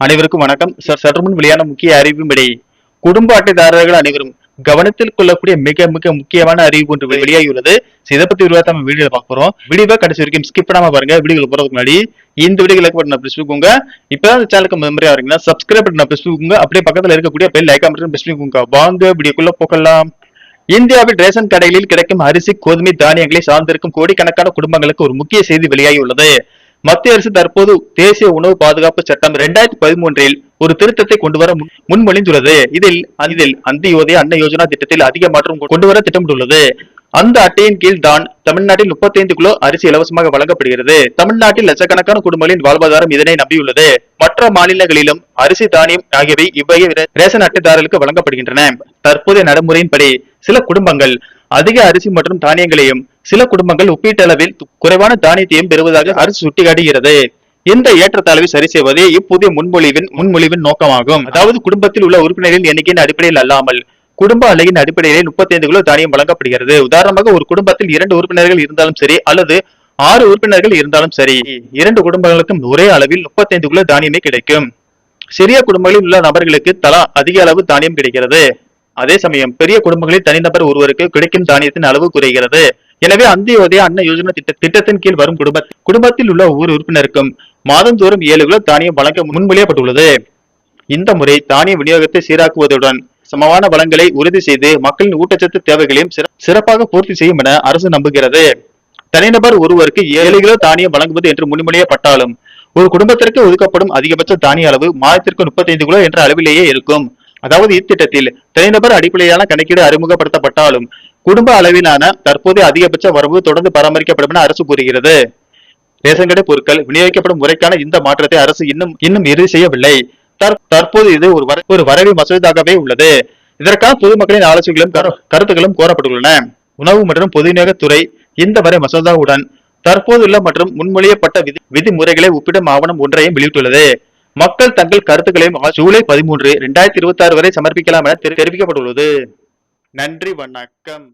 அனைவருக்கும் வணக்கம். சற்று முன் வெளியான முக்கிய அறிவின்படி குடும்ப அட்டைதாரர்கள் அனைவரும் கவனத்தில் கொள்ளக்கூடிய மிக மிக முக்கியமான அறிவிப்பு ஒன்று வெளியாகியுள்ளது. இதை பத்தி நம்ம வீடியோ பார்க்க போறோம். வீடியோ கடைசி வரைக்கும் ஸ்கிப் பண்ணாம பாருங்க. வீடியோ போறதுக்கு முன்னாடி இந்த வீடியோ லைக் பட்டனை பிரஸ் பண்ணிக்கோங்க. இப்பதான் சேனலுக்கு மெம்பரா வரீங்கன்னா சப்ஸ்கிரைப் பட்டனை பிரஸ் பண்ணிக்கோங்க. அப்படியே பக்கத்துல இருக்கக்கூடிய பெல் ஐகான் பட்டனை பிரஸ் பண்ணிக்கோங்க. வாங்க வீடியோக்குள்ள போகலாம். இந்தியாவில் ரேஷன் கடைகளில் கிடைக்கும் அரிசி, கோதுமை, தானியங்களை சார்ந்திருக்கும் கோடிக்கணக்கான குடும்பங்களுக்கு ஒரு முக்கிய செய்தி வெளியாகியுள்ளது. மத்திய அரசு தற்போது தேசிய உணவு பாதுகாப்பு சட்டம் 2013 ஒரு திருத்தத்தை கொண்டு வர முன்மொழிந்துள்ளது. இதில் அந்தியோதய அன்ன யோஜனா திட்டத்தில் அதிக மாற்றம் கொண்டு வர திட்டமிட்டுள்ளது. அந்த அட்டையின் கீழ் தான் தமிழ்நாட்டில் 35 கிலோ அரிசி இலவசமாக வழங்கப்படுகிறது. தமிழ்நாட்டில் லட்சக்கணக்கான குடும்பங்களின் வாழ்வாதாரம் இதனை நம்பியுள்ளது. மற்ற மாநிலங்களிலும் அரிசி, தானியம் ஆகியவை இவ்வகை ரேஷன் அட்டைதாரர்களுக்கு வழங்கப்படுகின்றன. தற்போதைய நடைமுறையின்படி சில குடும்பங்கள் அதிக அரிசி மற்றும் தானியங்களையும், சில குடும்பங்கள் ஒப்பீட்டளவில் குறைவான தானியத்தையும் பெறுவதாக அரசு சுட்டிக்காட்டுகிறது. இந்த ஏற்றத்தாழ்வை சரி செய்வதே இப்புதிய முன்மொழிவின் நோக்கமாகும். அதாவது குடும்பத்தில் உள்ள உறுப்பினர்களின் எண்ணிக்கையின் அடிப்படையில் அல்லாமல் குடும்ப அலகின் அடிப்படையிலே 35 கிலோ தானியம் வழங்கப்படுகிறது. உதாரணமாக ஒரு குடும்பத்தில் 2 உறுப்பினர்கள் இருந்தாலும் சரி அல்லது 6 உறுப்பினர்கள் இருந்தாலும் சரி, 2 குடும்பங்களுக்கும் ஒரே அளவில் 35 கிலோ தானியமே கிடைக்கும். சிறிய குடும்பங்களில் உள்ள நபர்களுக்கு தலா அதிக அளவு தானியம் கிடைக்கிறது. அதே சமயம் பெரிய குடும்பங்களில் தனிநபர் ஒருவருக்கு கிடைக்கும் தானியத்தின் அளவு குறைகிறது. எனவே அந்தியோதய அன்ன யோஜனா திட்டத்தின் கீழ் வரும் குடும்பத்தில் உள்ள ஒவ்வொரு உறுப்பினருக்கும் மாதந்தோறும் 7 கிலோ தானியம் வழங்க முன்மொழியப்பட்டுள்ளது. இந்த முறை தானிய விநியோகத்தை சீராக்குவதுடன் சமமான வளங்களை உறுதி செய்து மக்களின் ஊட்டச்சத்து தேவைகளையும் சிறப்பாக பூர்த்தி செய்யும் என அரசு நம்புகிறது. தனிநபர் ஒருவருக்கு 7 கிலோ தானியம் வழங்குவது என்று முன்மொழியப்பட்டாலும் ஒரு குடும்பத்திற்கு ஒதுக்கப்படும் அதிகபட்ச தானிய அளவு மாதத்திற்கு 35 கிலோ என்ற அளவிலேயே இருக்கும். அதாவது இத்திட்டத்தில் தனிநபர் அடிப்படையிலான கணக்கீடு அறிமுகப்படுத்தப்பட்டாலும் குடும்ப அளவிலான தற்போதைய அதிகபட்ச வரவு தொடர்ந்து பராமரிக்கப்படும் என அரசு கூறுகிறது. ரேஷன் கடை பொருட்கள் விநியோகிக்கப்படும் முறைக்கான இந்த மாற்றத்தை அரசு இன்னும் இறுதி செய்யவில்லை. தற்போது இது ஒரு வரைவு மசோதாவே உள்ளது. இதற்கான பொதுமக்களின் ஆலோசனைகளும் கருத்துக்களும் கோரப்பட்டுள்ளன. உணவு மற்றும் பொது விநியோகத்துறை இந்த வரை மசோதாவுடன் தற்போதுள்ள மற்றும் முன்மொழியப்பட்ட விதிமுறைகளை ஒப்பிடும் ஆவணம் ஒன்றையும் வெளியிட்டுள்ளது. மக்கள் தங்கள் கருத்துக்களையும் ஜூலை 13, 2026 வரை சமர்ப்பிக்கலாம் என தெரிவிக்கப்பட்டுள்ளது. நன்றி, வணக்கம்.